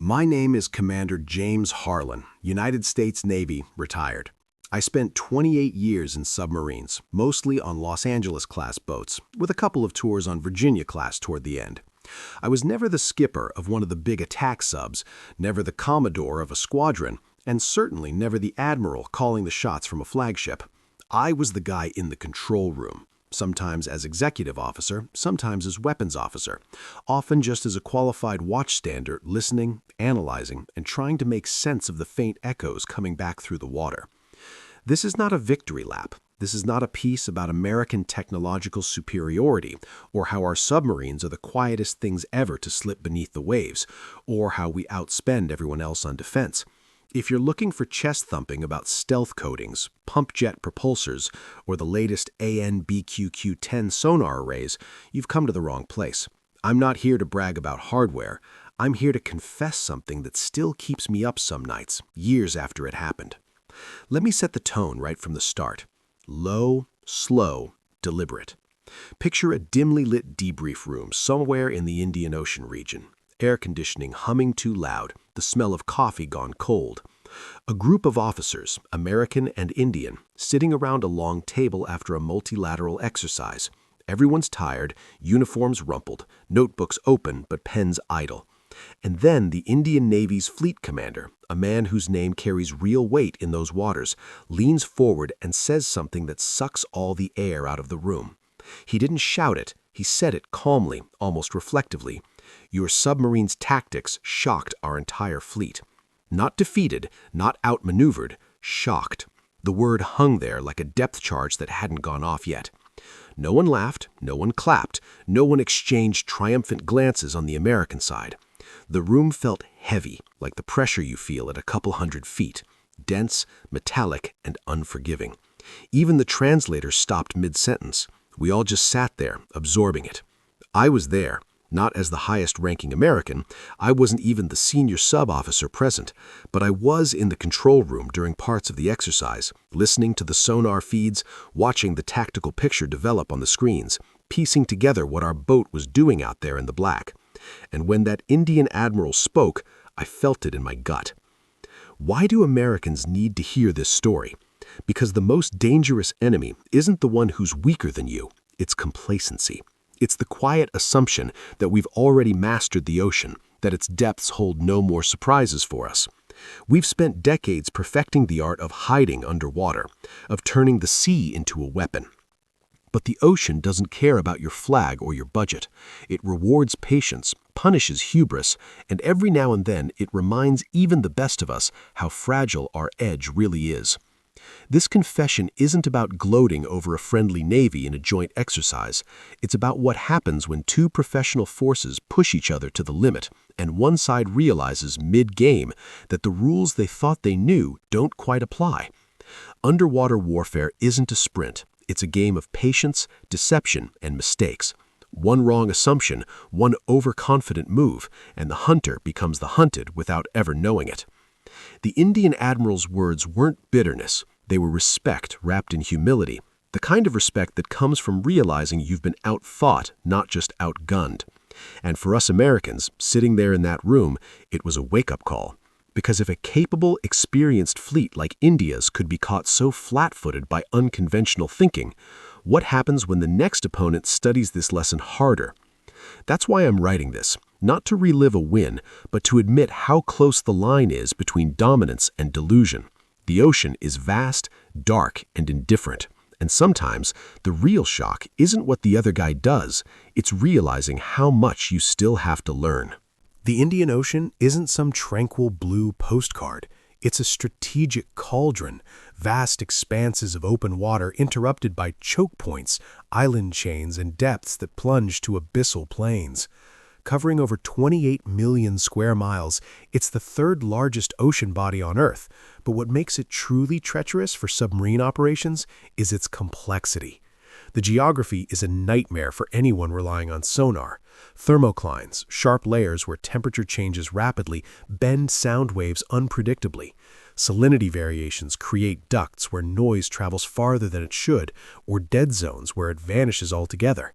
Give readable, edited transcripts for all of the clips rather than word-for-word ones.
My name is Commander James Harlan, United States Navy, retired. I spent 28 years in submarines, mostly on Los Angeles-class boats, with a couple of tours on Virginia-class toward the end. I was never the skipper of one of the big attack subs, never the commodore of a squadron, and certainly never the admiral calling the shots from a flagship. I was the guy in the control room, sometimes as executive officer, sometimes as weapons officer, often just as a qualified watchstander listening, analyzing, and trying to make sense of the faint echoes coming back through the water. This is not a victory lap. This is not a piece about American technological superiority, or how our submarines are the quietest things ever to slip beneath the waves, or how we outspend everyone else on defense. If you're looking for chest-thumping about stealth coatings, pump jet propulsors, or the latest AN/BQQ-10 sonar arrays, you've come to the wrong place. I'm not here to brag about hardware. I'm here to confess something that still keeps me up some nights, years after it happened. Let me set the tone right from the start. Low, slow, deliberate. Picture a dimly lit debrief room somewhere in the Indian Ocean region. Air conditioning humming too loud, the smell of coffee gone cold. A group of officers, American and Indian, sitting around a long table after a multilateral exercise. Everyone's tired, uniforms rumpled, notebooks open but pens idle. And then the Indian Navy's fleet commander, a man whose name carries real weight in those waters, leans forward and says something that sucks all the air out of the room. He didn't shout it, he said it calmly, almost reflectively. Your submarine's tactics shocked our entire fleet. Not defeated, not outmaneuvered, shocked. The word hung there like a depth charge that hadn't gone off yet. No one laughed, no one clapped, no one exchanged triumphant glances on the American side. The room felt heavy, like the pressure you feel at a couple 100 feet, dense, metallic, and unforgiving. Even the translator stopped mid-sentence. We all just sat there, absorbing it. I was there. Not as the highest-ranking American, I wasn't even the senior sub-officer present, but I was in the control room during parts of the exercise, listening to the sonar feeds, watching the tactical picture develop on the screens, piecing together what our boat was doing out there in the black. And when that Indian admiral spoke, I felt it in my gut. Why do Americans need to hear this story? Because the most dangerous enemy isn't the one who's weaker than you, it's complacency. It's the quiet assumption that we've already mastered the ocean, that its depths hold no more surprises for us. We've spent decades perfecting the art of hiding underwater, of turning the sea into a weapon. But the ocean doesn't care about your flag or your budget. It rewards patience, punishes hubris, and every now and then it reminds even the best of us how fragile our edge really is. This confession isn't about gloating over a friendly navy in a joint exercise. It's about what happens when two professional forces push each other to the limit, and one side realizes mid-game that the rules they thought they knew don't quite apply. Underwater warfare isn't a sprint. It's a game of patience, deception, and mistakes. One wrong assumption, one overconfident move, and the hunter becomes the hunted without ever knowing it. The Indian admiral's words weren't bitterness. They were respect wrapped in humility, the kind of respect that comes from realizing you've been outfought, not just outgunned. And for us Americans, sitting there in that room, it was a wake-up call. Because if a capable, experienced fleet like India's could be caught so flat-footed by unconventional thinking, what happens when the next opponent studies this lesson harder? That's why I'm writing this, not to relive a win, but to admit how close the line is between dominance and delusion. The ocean is vast, dark, and indifferent. And sometimes, the real shock isn't what the other guy does, it's realizing how much you still have to learn. The Indian Ocean isn't some tranquil blue postcard. It's a strategic cauldron, vast expanses of open water interrupted by choke points, island chains, and depths that plunge to abyssal plains. Covering over 28 million square miles, it's the third largest ocean body on Earth, but what makes it truly treacherous for submarine operations is its complexity. The geography is a nightmare for anyone relying on sonar. Thermoclines, sharp layers where temperature changes rapidly, bend sound waves unpredictably. Salinity variations create ducts where noise travels farther than it should, or dead zones where it vanishes altogether.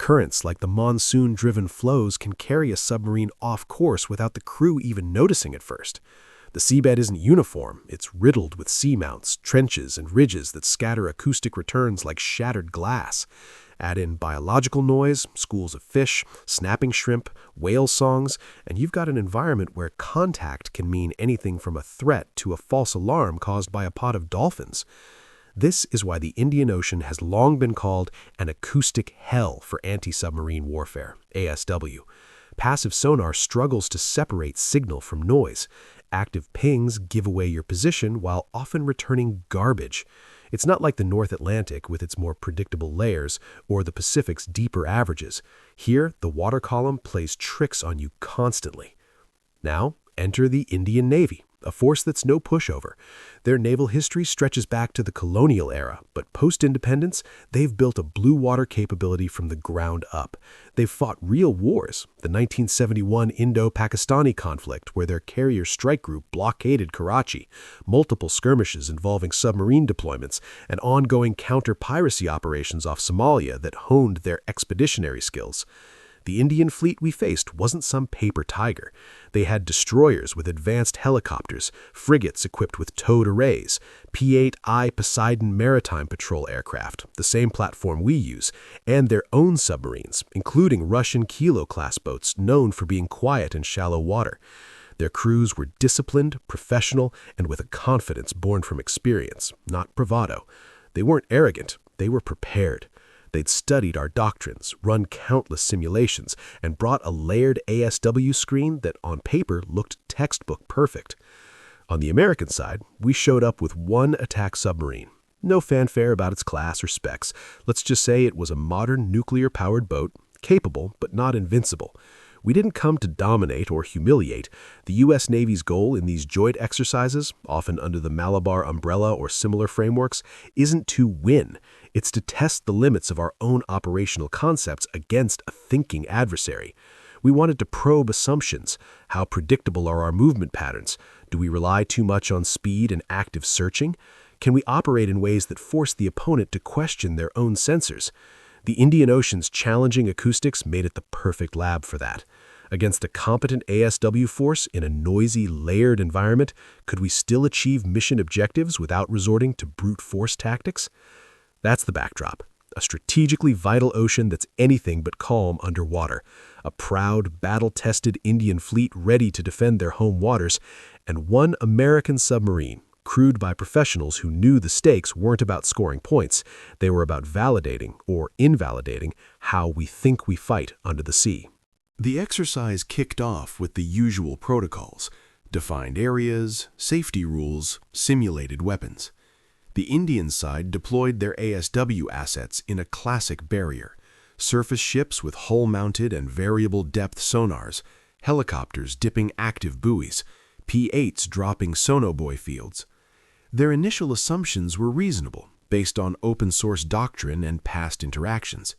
Currents like the monsoon-driven flows can carry a submarine off course without the crew even noticing at first. The seabed isn't uniform, it's riddled with seamounts, trenches, and ridges that scatter acoustic returns like shattered glass. Add in biological noise, schools of fish, snapping shrimp, whale songs, and you've got an environment where contact can mean anything from a threat to a false alarm caused by a pod of dolphins. This is why the Indian Ocean has long been called an acoustic hell for anti-submarine warfare, ASW. Passive sonar struggles to separate signal from noise. Active pings give away your position while often returning garbage. It's not like the North Atlantic with its more predictable layers or the Pacific's deeper averages. Here, the water column plays tricks on you constantly. Now, enter the Indian Navy, a force that's no pushover. Their naval history stretches back to the colonial era, but post-independence, they've built a blue water capability from the ground up. They've fought real wars, the 1971 Indo-Pakistani conflict where their carrier strike group blockaded Karachi, multiple skirmishes involving submarine deployments, and ongoing counter-piracy operations off Somalia that honed their expeditionary skills. The Indian fleet we faced wasn't some paper tiger. They had destroyers with advanced helicopters, frigates equipped with towed arrays, P-8I Poseidon maritime patrol aircraft, the same platform we use, and their own submarines, including Russian Kilo-class boats known for being quiet in shallow water. Their crews were disciplined, professional, and with a confidence born from experience, not bravado. They weren't arrogant, they were prepared. They'd studied our doctrines, run countless simulations, and brought a layered ASW screen that on paper looked textbook perfect. On the American side, we showed up with one attack submarine. No fanfare about its class or specs. Let's just say it was a modern nuclear-powered boat, capable but not invincible. We didn't come to dominate or humiliate. The U.S. Navy's goal in these joint exercises, often under the Malabar umbrella or similar frameworks, isn't to win. It's to test the limits of our own operational concepts against a thinking adversary. We wanted to probe assumptions. How predictable are our movement patterns? Do we rely too much on speed and active searching? Can we operate in ways that force the opponent to question their own sensors? The Indian Ocean's challenging acoustics made it the perfect lab for that. Against a competent ASW force in a noisy, layered environment, could we still achieve mission objectives without resorting to brute force tactics? That's the backdrop. A strategically vital ocean that's anything but calm underwater. A proud, battle-tested Indian fleet ready to defend their home waters, and one American submarine, crewed by professionals who knew the stakes weren't about scoring points. They were about validating or invalidating how we think we fight under the sea. The exercise kicked off with the usual protocols: defined areas, safety rules, simulated weapons. The Indian side deployed their ASW assets in a classic barrier: surface ships with hull-mounted and variable depth sonars, helicopters dipping active buoys, P-8s dropping sonobuoy fields. Their initial assumptions were reasonable, based on open-source doctrine and past interactions.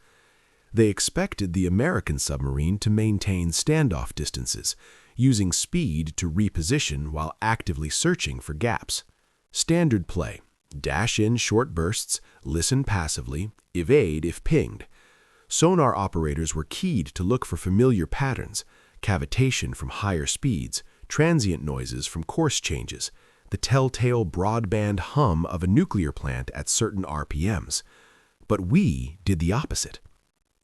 They expected the American submarine to maintain standoff distances, using speed to reposition while actively searching for gaps. Standard play: dash in short bursts, listen passively, evade if pinged. Sonar operators were keyed to look for familiar patterns: cavitation from higher speeds, transient noises from course changes, the telltale broadband hum of a nuclear plant at certain RPMs. But we did the opposite.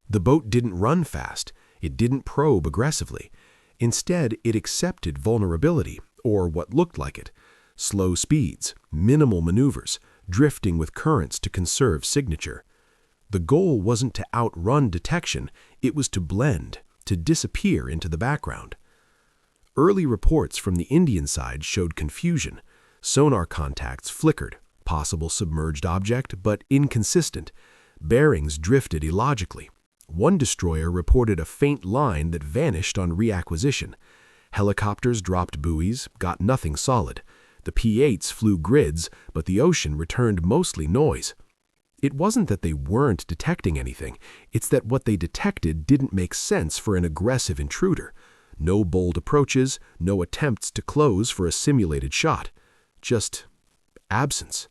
The boat didn't run fast. It didn't probe aggressively. Instead, it accepted vulnerability, or what looked like it: slow speeds, minimal maneuvers, drifting with currents to conserve signature. The goal wasn't to outrun detection, it was to blend, to disappear into the background. Early reports from the Indian side showed confusion. Sonar contacts flickered, possible submerged object, but inconsistent. Bearings drifted illogically. One destroyer reported a faint line that vanished on reacquisition. Helicopters dropped buoys, got nothing solid. The P-8s flew grids, but the ocean returned mostly noise. It wasn't that they weren't detecting anything, it's that what they detected didn't make sense for an aggressive intruder. No bold approaches, no attempts to close for a simulated shot. Just absence.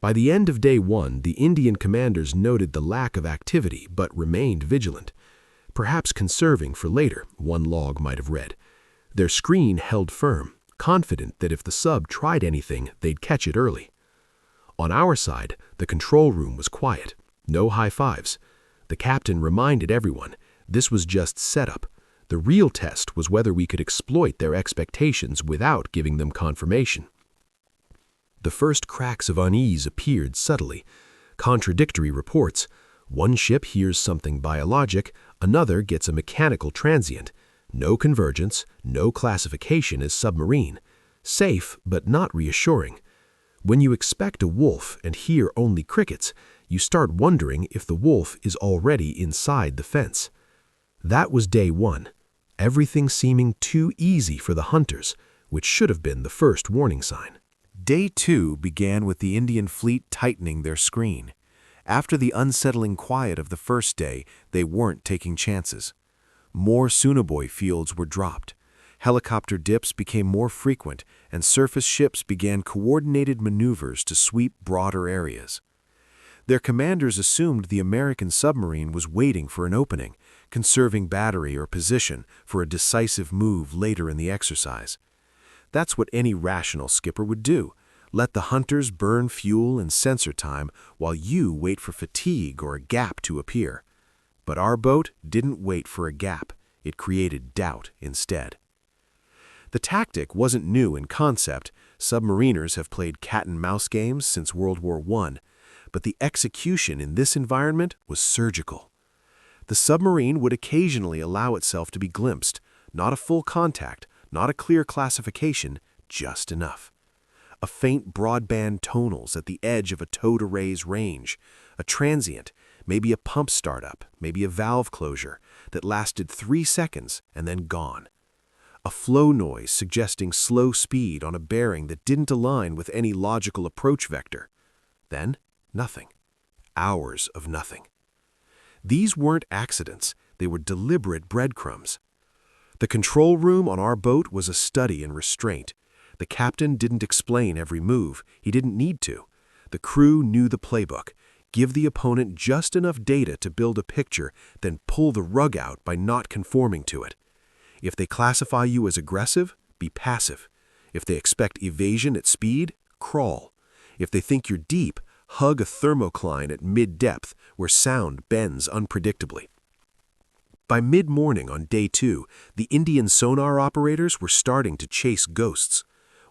By the end of day 1, the Indian commanders noted the lack of activity but remained vigilant. Perhaps conserving for later, one log might have read. Their screen held firm, confident that if the sub tried anything, they'd catch it early. On our side, the control room was quiet. No high fives. The captain reminded everyone, this was just setup. The real test was whether we could exploit their expectations without giving them confirmation. The first cracks of unease appeared subtly. Contradictory reports. One ship hears something biologic, another gets a mechanical transient. No convergence, no classification as submarine. Safe, but not reassuring. When you expect a wolf and hear only crickets, you start wondering if the wolf is already inside the fence. That was day 1. Everything seeming too easy for the hunters, which should have been the first warning sign. Day 2 began with the Indian fleet tightening their screen. After the unsettling quiet of the first day, they weren't taking chances. More sonobuoy fields were dropped. Helicopter dips became more frequent, and surface ships began coordinated maneuvers to sweep broader areas. Their commanders assumed the American submarine was waiting for an opening, conserving battery or position for a decisive move later in the exercise. That's what any rational skipper would do. Let the hunters burn fuel and sensor time while you wait for fatigue or a gap to appear. But our boat didn't wait for a gap. It created doubt instead. The tactic wasn't new in concept. Submariners have played cat-and-mouse games since World War I. But the execution in this environment was surgical. The submarine would occasionally allow itself to be glimpsed, not a full contact, not a clear classification, just enough. A faint broadband tonals at the edge of a towed array's range, a transient, maybe a pump startup, maybe a valve closure that lasted 3 seconds and then gone. A flow noise suggesting slow speed on a bearing that didn't align with any logical approach vector. Then, nothing. Hours of nothing. These weren't accidents, they were deliberate breadcrumbs. The control room on our boat was a study in restraint. The captain didn't explain every move, he didn't need to. The crew knew the playbook. Give the opponent just enough data to build a picture, then pull the rug out by not conforming to it. If they classify you as aggressive, be passive. If they expect evasion at speed, crawl. If they think you're deep, hug a thermocline at mid-depth where sound bends unpredictably. By mid-morning on day 2, the Indian sonar operators were starting to chase ghosts.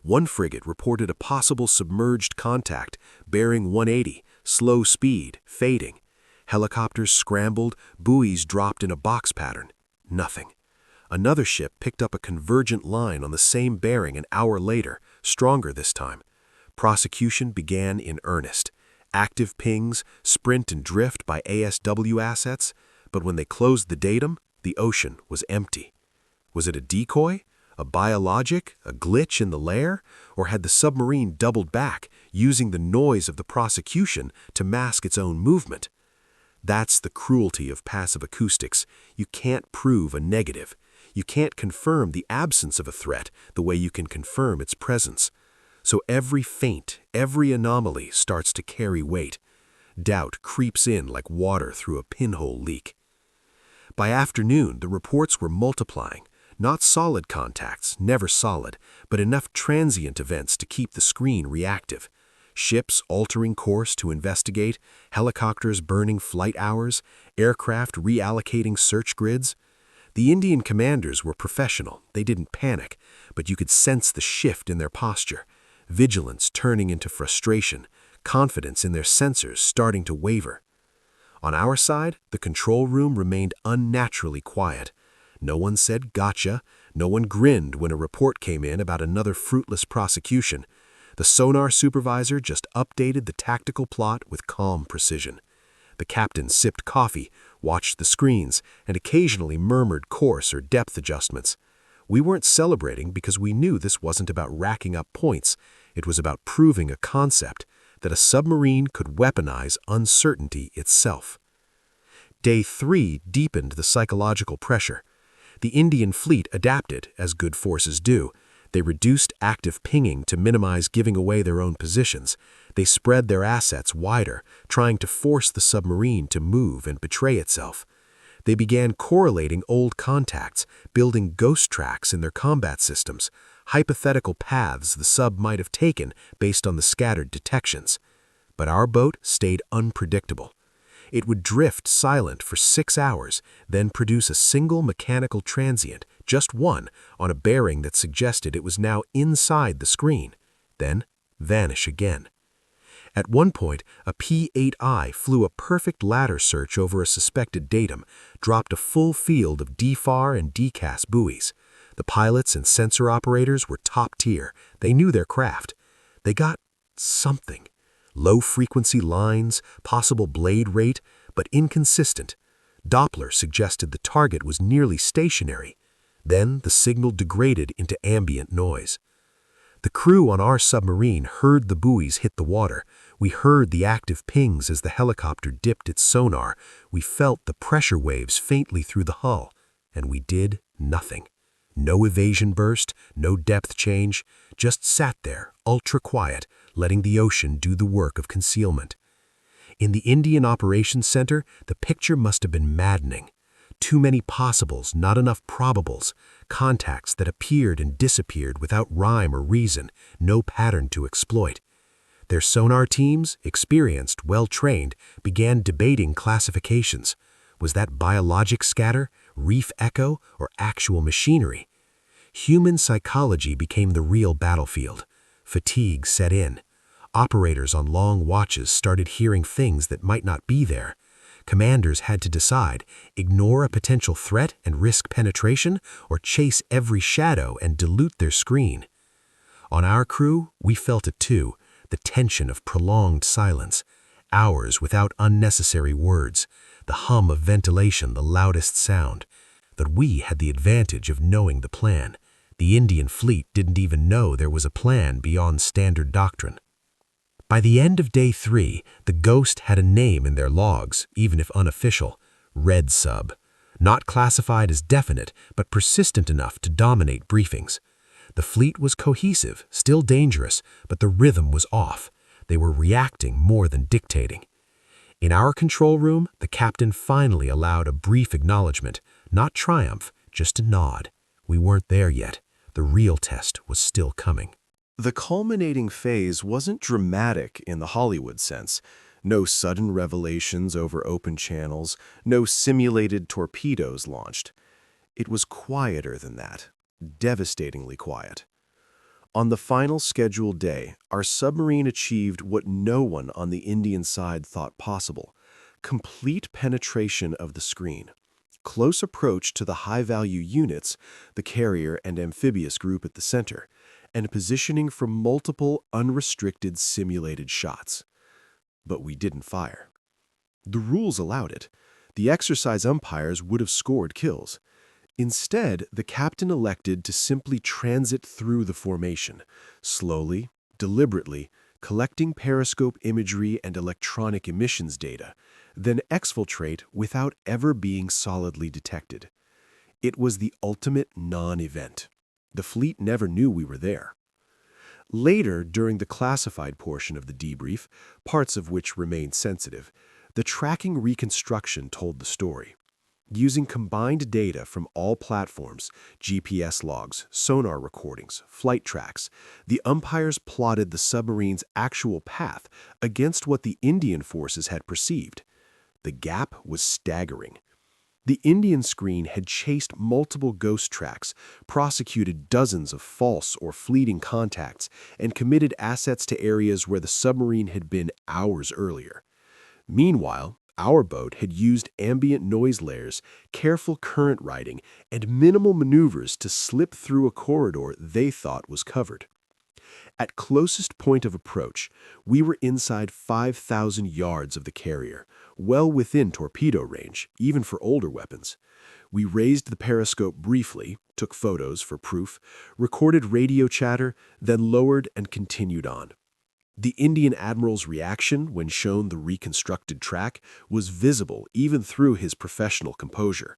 One frigate reported a possible submerged contact, bearing 180, slow speed, fading. Helicopters scrambled, buoys dropped in a box pattern. Nothing. Another ship picked up a convergent line on the same bearing an hour later, stronger this time. Prosecution began in earnest. Active pings, sprint and drift by ASW assets, but when they closed the datum, the ocean was empty. Was it a decoy? A biologic? A glitch in the lair? Or had the submarine doubled back, using the noise of the prosecution to mask its own movement? That's the cruelty of passive acoustics. You can't prove a negative. You can't confirm the absence of a threat the way you can confirm its presence. So every feint, every anomaly starts to carry weight. Doubt creeps in like water through a pinhole leak. By afternoon, the reports were multiplying. Not solid contacts, never solid, but enough transient events to keep the screen reactive. Ships altering course to investigate, helicopters burning flight hours, aircraft reallocating search grids. The Indian commanders were professional. They didn't panic, but you could sense the shift in their posture. Vigilance turning into frustration, confidence in their sensors starting to waver. On our side, the control room remained unnaturally quiet. No one said gotcha, no one grinned when a report came in about another fruitless prosecution. The sonar supervisor just updated the tactical plot with calm precision. The captain sipped coffee, watched the screens, and occasionally murmured course or depth adjustments. We weren't celebrating because we knew this wasn't about racking up points. It was about proving a concept, that a submarine could weaponize uncertainty itself. Day 3 deepened the psychological pressure. The Indian fleet adapted, as good forces do. They reduced active pinging to minimize giving away their own positions. They spread their assets wider, trying to force the submarine to move and betray itself. They began correlating old contacts, building ghost tracks in their combat systems, hypothetical paths the sub might have taken based on the scattered detections. But our boat stayed unpredictable. It would drift silent for 6 hours, then produce a single mechanical transient, just one, on a bearing that suggested it was now inside the screen, then vanish again. At one point, a P-8I flew a perfect ladder search over a suspected datum, dropped a full field of DFAR and DCAS buoys. The pilots and sensor operators were top tier. They knew their craft. They got something. Low-frequency lines, possible blade rate, but inconsistent. Doppler suggested the target was nearly stationary. Then the signal degraded into ambient noise. The crew on our submarine heard the buoys hit the water. We heard the active pings as the helicopter dipped its sonar. We felt the pressure waves faintly through the hull. And we did nothing. No evasion burst, no depth change, just sat there, ultra-quiet, letting the ocean do the work of concealment. In the Indian Operations Center, the picture must have been maddening. Too many possibles, not enough probables, contacts that appeared and disappeared without rhyme or reason, no pattern to exploit. Their sonar teams, experienced, well-trained, began debating classifications. Was that biologic scatter, reef echo, or actual machinery? Human psychology became the real battlefield. Fatigue set in. Operators on long watches started hearing things that might not be there. Commanders had to decide, ignore a potential threat and risk penetration, or chase every shadow and dilute their screen. On our crew, we felt it too, the tension of prolonged silence, hours without unnecessary words, the hum of ventilation the loudest sound. But we had the advantage of knowing the plan. The Indian fleet didn't even know there was a plan beyond standard doctrine. By the end of day 3, the Ghost had a name in their logs, even if unofficial, Red Sub. Not classified as definite, but persistent enough to dominate briefings. The fleet was cohesive, still dangerous, but the rhythm was off. They were reacting more than dictating. In our control room, the captain finally allowed a brief acknowledgement, not triumph, just a nod. We weren't there yet. The real test was still coming. The culminating phase wasn't dramatic in the Hollywood sense. No sudden revelations over open channels, no simulated torpedoes launched. It was quieter than that, devastatingly quiet. On the final scheduled day, our submarine achieved what no one on the Indian side thought possible: complete penetration of the screen, close approach to the high-value units, the carrier and amphibious group at the center, and positioning for multiple unrestricted simulated shots. But we didn't fire. The rules allowed it. The exercise umpires would have scored kills. Instead, the captain elected to simply transit through the formation, slowly, deliberately, collecting periscope imagery and electronic emissions data, then exfiltrate without ever being solidly detected. It was the ultimate non-event. The fleet never knew we were there. Later, during the classified portion of the debrief, parts of which remained sensitive, the tracking reconstruction told the story. Using combined data from all platforms, GPS logs, sonar recordings, flight tracks, the umpires plotted the submarine's actual path against what the Indian forces had perceived. The gap was staggering. The Indian screen had chased multiple ghost tracks, prosecuted dozens of false or fleeting contacts, and committed assets to areas where the submarine had been hours earlier. Meanwhile, our boat had used ambient noise layers, careful current riding, and minimal maneuvers to slip through a corridor they thought was covered. At closest point of approach, we were inside 5,000 yards of the carrier, well within torpedo range, even for older weapons. We raised the periscope briefly, took photos for proof, recorded radio chatter, then lowered and continued on. The Indian admiral's reaction when shown the reconstructed track was visible even through his professional composure.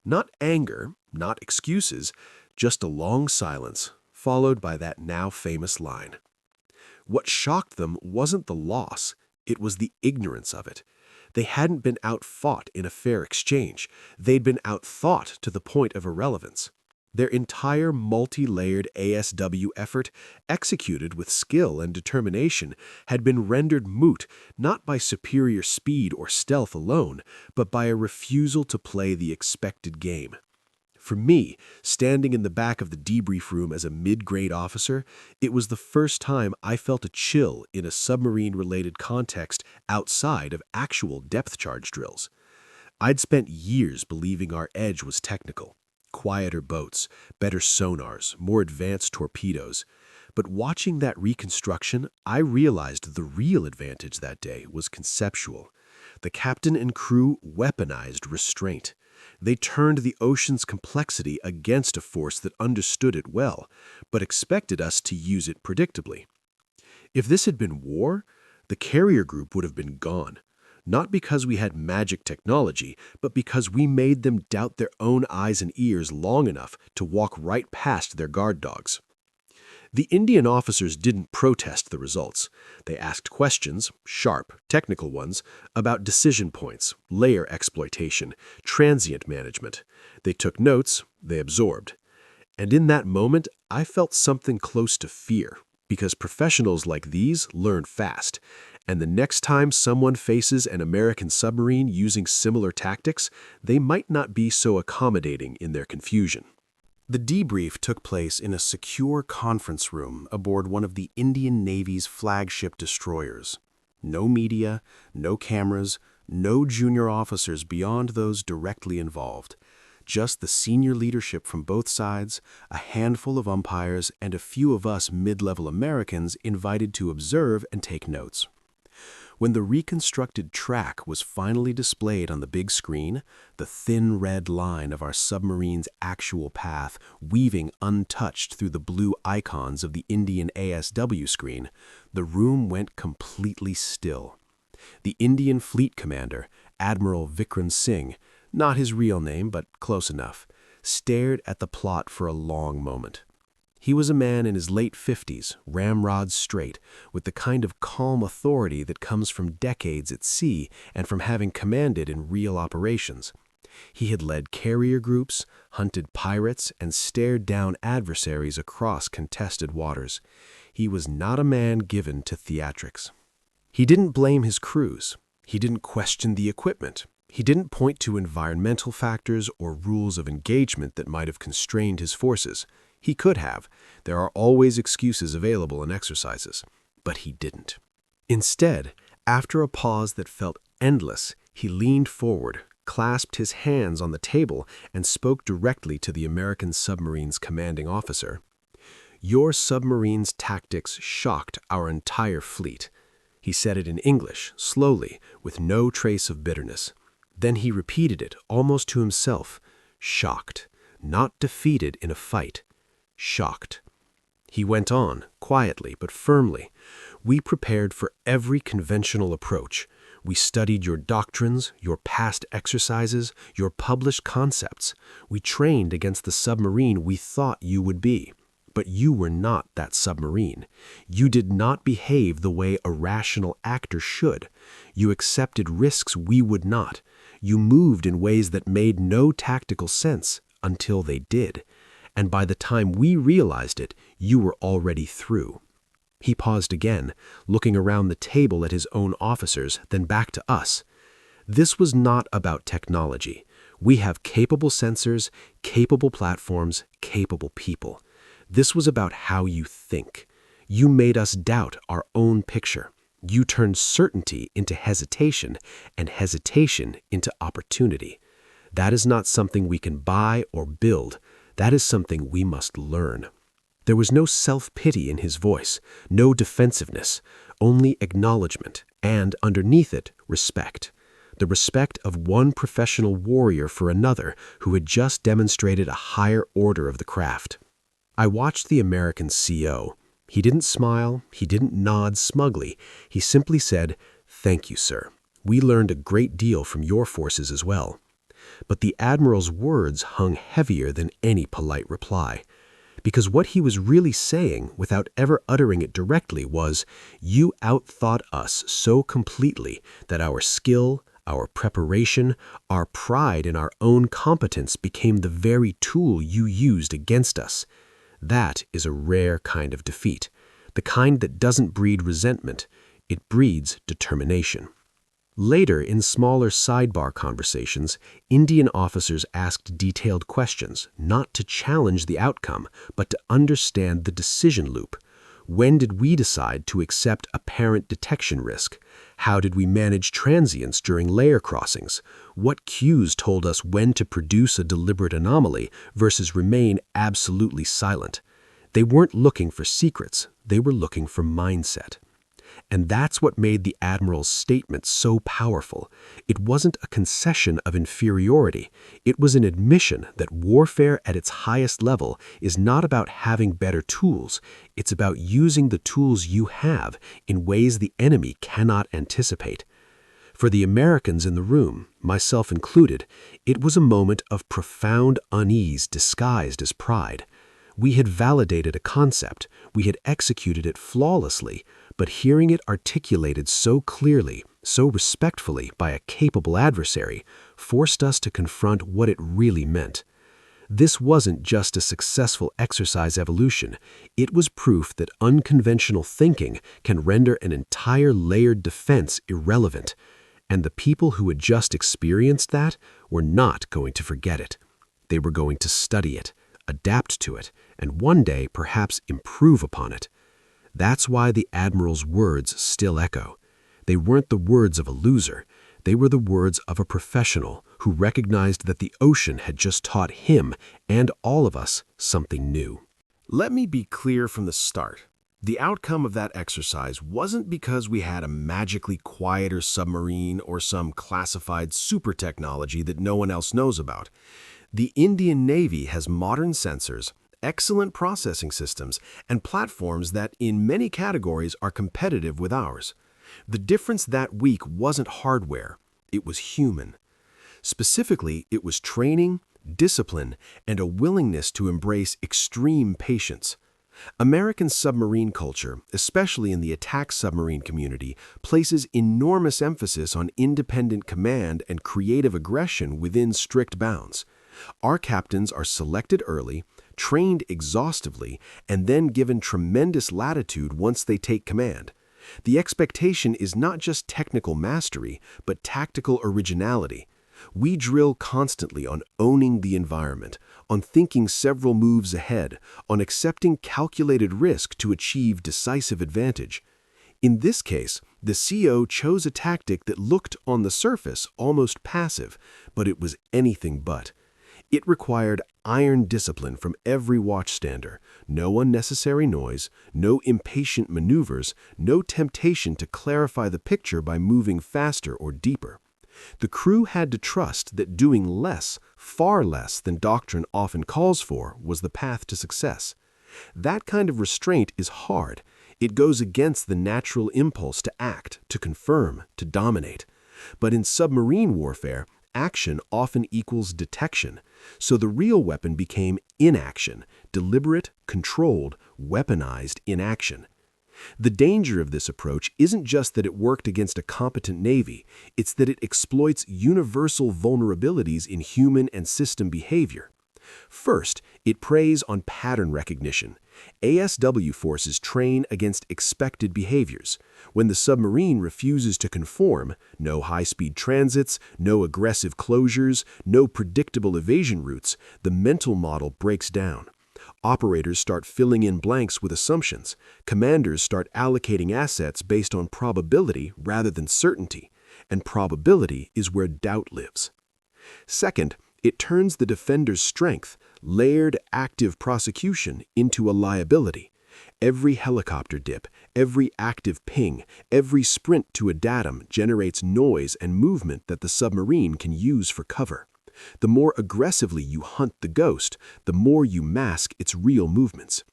Not anger, not excuses, just a long silence, followed by that now famous line. What shocked them wasn't the loss, it was the ignorance of it. They hadn't been outfought in a fair exchange. They'd been outthought to the point of irrelevance. Their entire multi-layered ASW effort, executed with skill and determination, had been rendered moot not by superior speed or stealth alone, but by a refusal to play the expected game. For me, standing in the back of the debrief room as a mid-grade officer, it was the first time I felt a chill in a submarine-related context outside of actual depth charge drills. I'd spent years believing our edge was technical. Quieter boats, better sonars, more advanced torpedoes. But watching that reconstruction, I realized the real advantage that day was conceptual. The captain and crew weaponized restraint. They turned the ocean's complexity against a force that understood it well, but expected us to use it predictably. If this had been war, the carrier group would have been gone. Not because we had magic technology, but because we made them doubt their own eyes and ears long enough to walk right past their guard dogs. The Indian officers didn't protest the results. They asked questions, sharp, technical ones, about decision points, layer exploitation, transient management. They took notes, they absorbed. And in that moment, I felt something close to fear, because professionals like these learn fast. And the next time someone faces an American submarine using similar tactics, they might not be so accommodating in their confusion. The debrief took place in a secure conference room aboard one of the Indian Navy's flagship destroyers. No media, no cameras, no junior officers beyond those directly involved. Just the senior leadership from both sides, a handful of umpires, and a few of us mid-level Americans invited to observe and take notes. When the reconstructed track was finally displayed on the big screen, the thin red line of our submarine's actual path weaving untouched through the blue icons of the Indian ASW screen, the room went completely still. The Indian Fleet Commander, Admiral Vikram Singh, not his real name but close enough, stared at the plot for a long moment. He was a man in his late 50s, ramrod straight, with the kind of calm authority that comes from decades at sea and from having commanded in real operations. He had led carrier groups, hunted pirates, and stared down adversaries across contested waters. He was not a man given to theatrics. He didn't blame his crews. He didn't question the equipment. He didn't point to environmental factors or rules of engagement that might have constrained his forces. He could have. There are always excuses available in exercises. But he didn't. Instead, after a pause that felt endless, he leaned forward, clasped his hands on the table, and spoke directly to the American submarine's commanding officer. "Your submarine's tactics shocked our entire fleet." He said it in English, slowly, with no trace of bitterness. Then he repeated it, almost to himself. Shocked. Not defeated in a fight. Shocked. He went on, quietly but firmly. "We prepared for every conventional approach. We studied your doctrines, your past exercises, your published concepts. We trained against the submarine we thought you would be. But you were not that submarine. You did not behave the way a rational actor should. You accepted risks we would not. You moved in ways that made no tactical sense until they did. And by the time we realized it, you were already through." He paused again, looking around the table at his own officers, then back to us. "This was not about technology. We have capable sensors, capable platforms, capable people. This was about how you think. You made us doubt our own picture. You turned certainty into hesitation, and hesitation into opportunity. That is not something we can buy or build. That is something we must learn." There was no self-pity in his voice, no defensiveness, only acknowledgement, and, underneath it, respect. The respect of one professional warrior for another who had just demonstrated a higher order of the craft. I watched the American CO. He didn't smile, he didn't nod smugly. He simply said, "Thank you, sir. We learned a great deal from your forces as well." But the Admiral's words hung heavier than any polite reply. Because what he was really saying, without ever uttering it directly, was, "You outthought us so completely that our skill, our preparation, our pride in our own competence became the very tool you used against us." That is a rare kind of defeat, the kind that doesn't breed resentment, it breeds determination. Later, in smaller sidebar conversations, Indian officers asked detailed questions, not to challenge the outcome, but to understand the decision loop. When did we decide to accept apparent detection risk? How did we manage transients during layer crossings? What cues told us when to produce a deliberate anomaly versus remain absolutely silent? They weren't looking for secrets, they were looking for mindset. And that's what made the Admiral's statement so powerful. It wasn't a concession of inferiority. It was an admission that warfare at its highest level is not about having better tools. It's about using the tools you have in ways the enemy cannot anticipate. For the Americans in the room, myself included, it was a moment of profound unease disguised as pride. We had validated a concept, we had executed it flawlessly, but hearing it articulated so clearly, so respectfully by a capable adversary, forced us to confront what it really meant. This wasn't just a successful exercise evolution, it was proof that unconventional thinking can render an entire layered defense irrelevant. And the people who had just experienced that were not going to forget it. They were going to study it, adapt to it, and one day perhaps improve upon it. That's why the Admiral's words still echo. They weren't the words of a loser. They were the words of a professional who recognized that the ocean had just taught him and all of us something new. Let me be clear from the start. The outcome of that exercise wasn't because we had a magically quieter submarine or some classified super technology that no one else knows about. The Indian Navy has modern sensors, excellent processing systems, and platforms that in many categories are competitive with ours. The difference that week wasn't hardware, it was human. Specifically, it was training, discipline, and a willingness to embrace extreme patience. American submarine culture, especially in the attack submarine community, places enormous emphasis on independent command and creative aggression within strict bounds. Our captains are selected early, trained exhaustively, and then given tremendous latitude once they take command. The expectation is not just technical mastery, but tactical originality. We drill constantly on owning the environment, on thinking several moves ahead, on accepting calculated risk to achieve decisive advantage. In this case, the CO chose a tactic that looked on the surface almost passive, but it was anything but. It required iron discipline from every watchstander, no unnecessary noise, no impatient maneuvers, no temptation to clarify the picture by moving faster or deeper. The crew had to trust that doing less, far less than doctrine often calls for, was the path to success. That kind of restraint is hard. It goes against the natural impulse to act, to confirm, to dominate. But in submarine warfare, action often equals detection, so the real weapon became inaction, deliberate, controlled, weaponized inaction. The danger of this approach isn't just that it worked against a competent Navy, it's that it exploits universal vulnerabilities in human and system behavior. First, it preys on pattern recognition. ASW forces train against expected behaviors. When the submarine refuses to conform, no high-speed transits, no aggressive closures, no predictable evasion routes, the mental model breaks down. Operators start filling in blanks with assumptions. Commanders start allocating assets based on probability rather than certainty. And probability is where doubt lives. Second, it turns the defender's strength, layered active prosecution, into a liability. Every helicopter dip, every active ping, every sprint to a datum generates noise and movement that the submarine can use for cover. The more aggressively you hunt the ghost, the more you mask its real movements.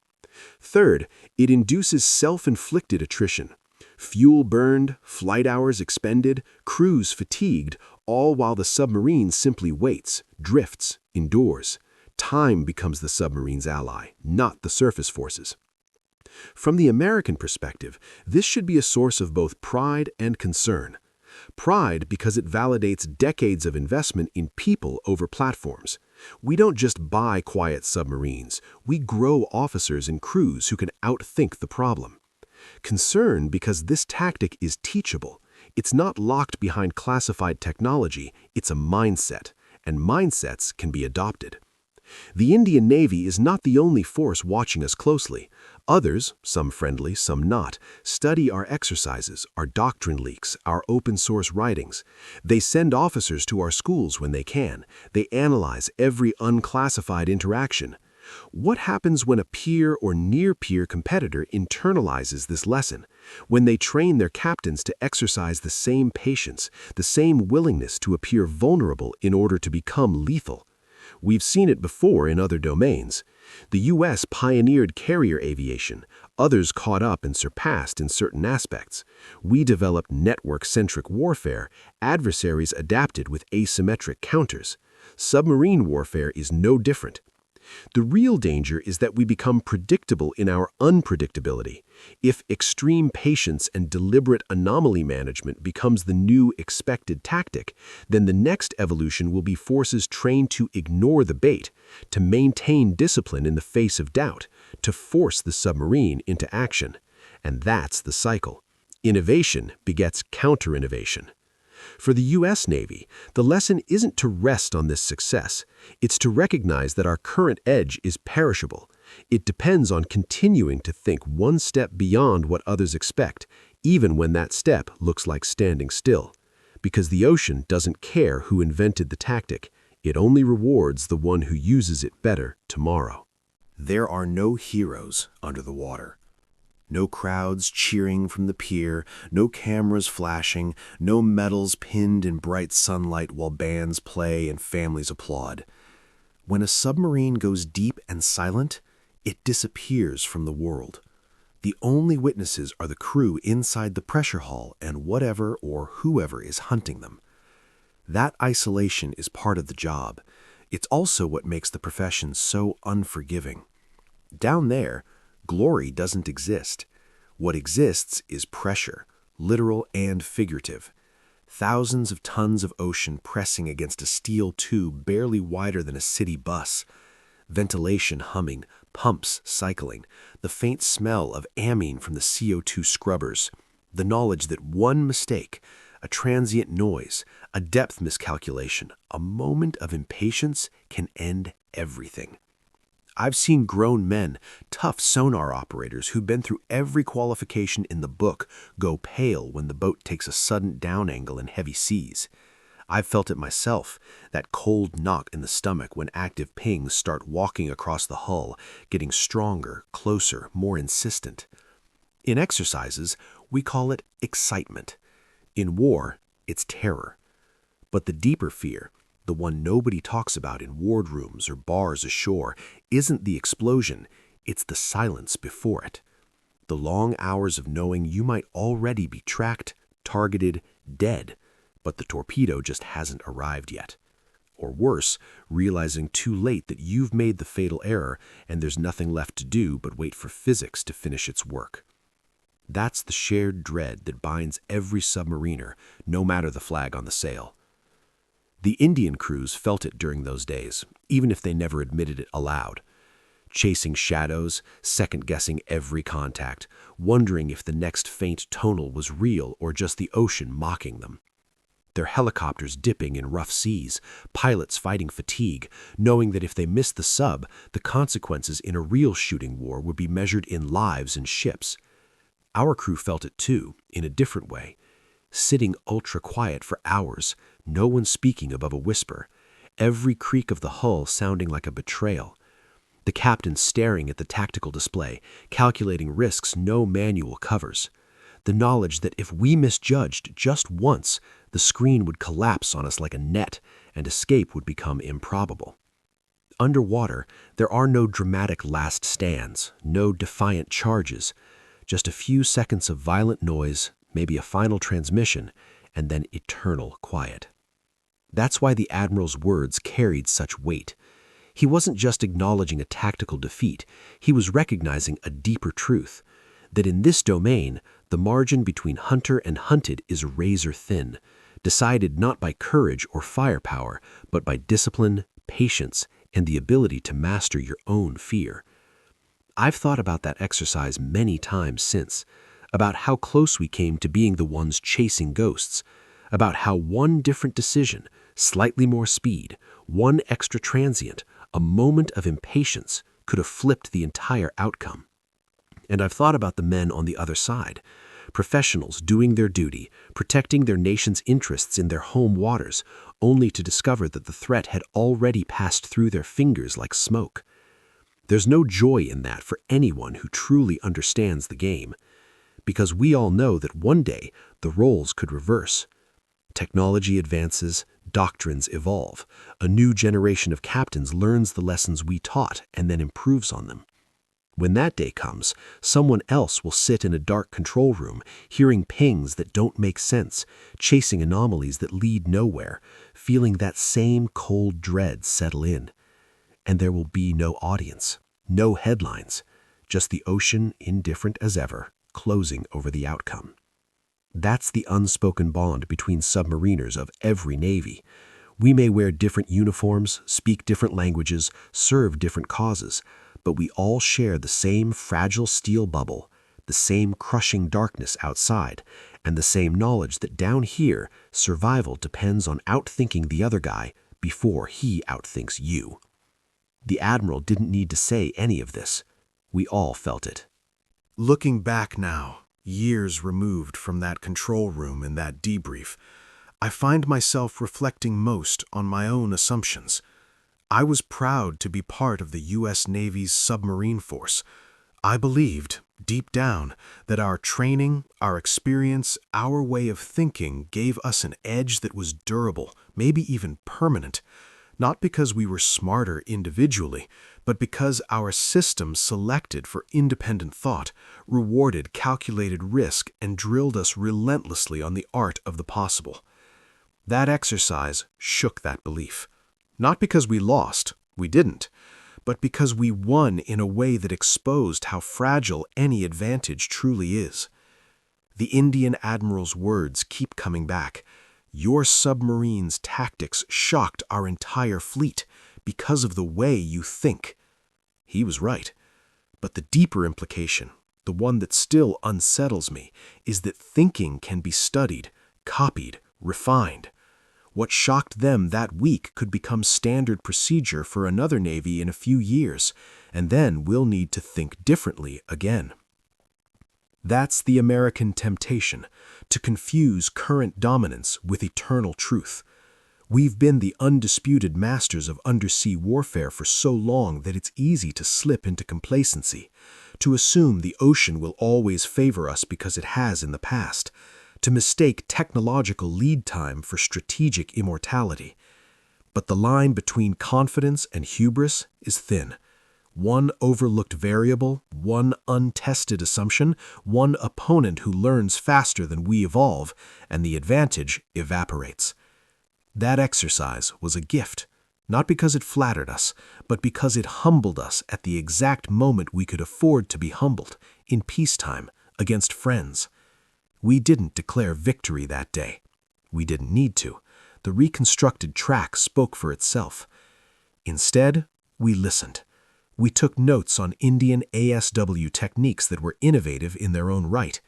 Third, it induces self-inflicted attrition. Fuel burned, flight hours expended, crews fatigued, all while the submarine simply waits, drifts, endures. Time becomes the submarine's ally, not the surface forces. From the American perspective, this should be a source of both pride and concern. Pride because it validates decades of investment in people over platforms. We don't just buy quiet submarines, we grow officers and crews who can outthink the problem. Concern because this tactic is teachable. It's not locked behind classified technology, it's a mindset, and mindsets can be adopted. The Indian Navy is not the only force watching us closely. Others, some friendly, some not, study our exercises, our doctrine leaks, our open-source writings. They send officers to our schools when they can. They analyze every unclassified interaction. What happens when a peer or near-peer competitor internalizes this lesson? When they train their captains to exercise the same patience, the same willingness to appear vulnerable in order to become lethal? We've seen it before in other domains. The U.S. pioneered carrier aviation. Others caught up and surpassed in certain aspects. We developed network-centric warfare. Adversaries adapted with asymmetric counters. Submarine warfare is no different. The real danger is that we become predictable in our unpredictability. If extreme patience and deliberate anomaly management becomes the new expected tactic, then the next evolution will be forces trained to ignore the bait, to maintain discipline in the face of doubt, to force the submarine into action. And that's the cycle. Innovation begets counter-innovation. For the U.S. Navy, the lesson isn't to rest on this success. It's to recognize that our current edge is perishable. It depends on continuing to think one step beyond what others expect, even when that step looks like standing still. Because the ocean doesn't care who invented the tactic. It only rewards the one who uses it better tomorrow. There are no heroes under the water. No crowds cheering from the pier, no cameras flashing, no medals pinned in bright sunlight while bands play and families applaud. When a submarine goes deep and silent, it disappears from the world. The only witnesses are the crew inside the pressure hull and whatever or whoever is hunting them. That isolation is part of the job. It's also what makes the profession so unforgiving. Down there, glory doesn't exist. What exists is pressure, literal and figurative. Thousands of tons of ocean pressing against a steel tube barely wider than a city bus. Ventilation humming, pumps cycling, the faint smell of amine from the CO2 scrubbers, the knowledge that one mistake, a transient noise, a depth miscalculation, a moment of impatience can end everything. I've seen grown men, tough sonar operators who've been through every qualification in the book, go pale when the boat takes a sudden down angle in heavy seas. I've felt it myself, that cold knock in the stomach when active pings start walking across the hull, getting stronger, closer, more insistent. In exercises, we call it excitement. In war, it's terror. But the deeper fear, the one nobody talks about in wardrooms or bars ashore, isn't the explosion, it's the silence before it. The long hours of knowing you might already be tracked, targeted, dead, but the torpedo just hasn't arrived yet. Or worse, realizing too late that you've made the fatal error and there's nothing left to do but wait for physics to finish its work. That's the shared dread that binds every submariner, no matter the flag on the sail. The Indian crews felt it during those days, even if they never admitted it aloud. Chasing shadows, second-guessing every contact, wondering if the next faint tonal was real or just the ocean mocking them. Their helicopters dipping in rough seas, pilots fighting fatigue, knowing that if they missed the sub, the consequences in a real shooting war would be measured in lives and ships. Our crew felt it too, in a different way. Sitting ultra-quiet for hours, no one speaking above a whisper, every creak of the hull sounding like a betrayal. The captain staring at the tactical display, calculating risks no manual covers. The knowledge that if we misjudged just once, the screen would collapse on us like a net, and escape would become improbable. Underwater, there are no dramatic last stands, no defiant charges, just a few seconds of violent noise, maybe a final transmission, and then eternal quiet. That's why the Admiral's words carried such weight. He wasn't just acknowledging a tactical defeat, he was recognizing a deeper truth, that in this domain, the margin between hunter and hunted is razor thin, decided not by courage or firepower, but by discipline, patience, and the ability to master your own fear. I've thought about that exercise many times since, about how close we came to being the ones chasing ghosts, about how one different decision, slightly more speed, one extra transient, a moment of impatience could have flipped the entire outcome. And I've thought about the men on the other side, professionals doing their duty, protecting their nation's interests in their home waters, only to discover that the threat had already passed through their fingers like smoke. There's no joy in that for anyone who truly understands the game, because we all know that one day the roles could reverse. Technology advances, doctrines evolve. A new generation of captains learns the lessons we taught and then improves on them. When that day comes, someone else will sit in a dark control room, hearing pings that don't make sense, chasing anomalies that lead nowhere, feeling that same cold dread settle in. And there will be no audience, no headlines, just the ocean, indifferent as ever, closing over the outcome. That's the unspoken bond between submariners of every navy. We may wear different uniforms, speak different languages, serve different causes, but we all share the same fragile steel bubble, the same crushing darkness outside, and the same knowledge that down here, survival depends on outthinking the other guy before he outthinks you. The Admiral didn't need to say any of this. We all felt it. Looking back now, years removed from that control room and that debrief, I find myself reflecting most on my own assumptions. I was proud to be part of the U.S. Navy's submarine force. I believed, deep down, that our training, our experience, our way of thinking gave us an edge that was durable, maybe even permanent. Not because we were smarter individually, but because our system selected for independent thought, rewarded calculated risk, and drilled us relentlessly on the art of the possible. That exercise shook that belief. Not because we lost, we didn't, but because we won in a way that exposed how fragile any advantage truly is. The Indian Admiral's words keep coming back. Your submarine's tactics shocked our entire fleet because of the way you think. He was right. But the deeper implication, the one that still unsettles me, is that thinking can be studied, copied, refined. What shocked them that week could become standard procedure for another navy in a few years, and then we'll need to think differently again. That's the American temptation, to confuse current dominance with eternal truth. We've been the undisputed masters of undersea warfare for so long that it's easy to slip into complacency, to assume the ocean will always favor us because it has in the past, to mistake technological lead time for strategic immortality. But the line between confidence and hubris is thin. One overlooked variable, one untested assumption, one opponent who learns faster than we evolve, and the advantage evaporates. That exercise was a gift, not because it flattered us, but because it humbled us at the exact moment we could afford to be humbled, in peacetime, against friends. We didn't declare victory that day. We didn't need to. The reconstructed track spoke for itself. Instead, we listened. We took notes on Indian ASW techniques that were innovative in their own right.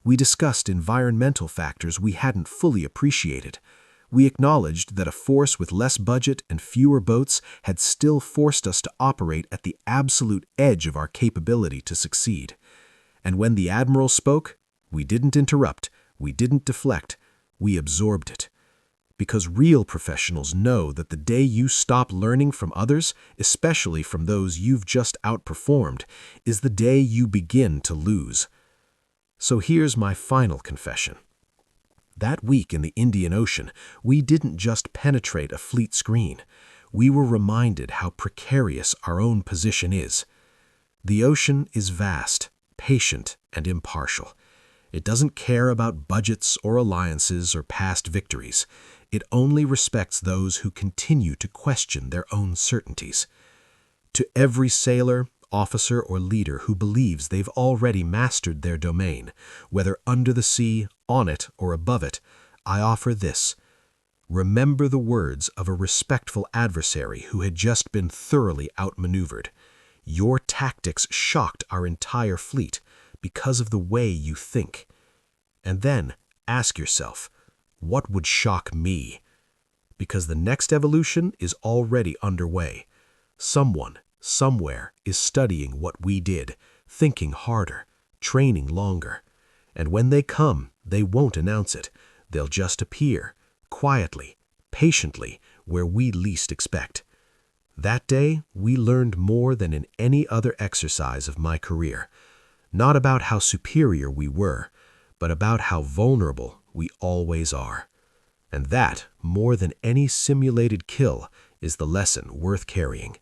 We discussed environmental factors we hadn't fully appreciated. We acknowledged that a force with less budget and fewer boats had still forced us to operate at the absolute edge of our capability to succeed. And when the Admiral spoke, we didn't interrupt, we didn't deflect, we absorbed it. Because real professionals know that the day you stop learning from others, especially from those you've just outperformed, is the day you begin to lose. So here's my final confession. That week in the Indian Ocean, we didn't just penetrate a fleet screen. We were reminded how precarious our own position is. The ocean is vast, patient, and impartial. It doesn't care about budgets or alliances or past victories. It only respects those who continue to question their own certainties. To every sailor, officer, or leader who believes they've already mastered their domain, whether under the sea, on it, or above it, I offer this. Remember the words of a respectful adversary who had just been thoroughly outmaneuvered. Your tactics shocked our entire fleet because of the way you think. And then ask yourself, what would shock me? Because the next evolution is already underway. Someone, somewhere, is studying what we did, thinking harder, training longer. And when they come, they won't announce it. They'll just appear, quietly, patiently, where we least expect. That day, we learned more than in any other exercise of my career. Not about how superior we were, but about how vulnerable we always are. And that, more than any simulated kill, is the lesson worth carrying.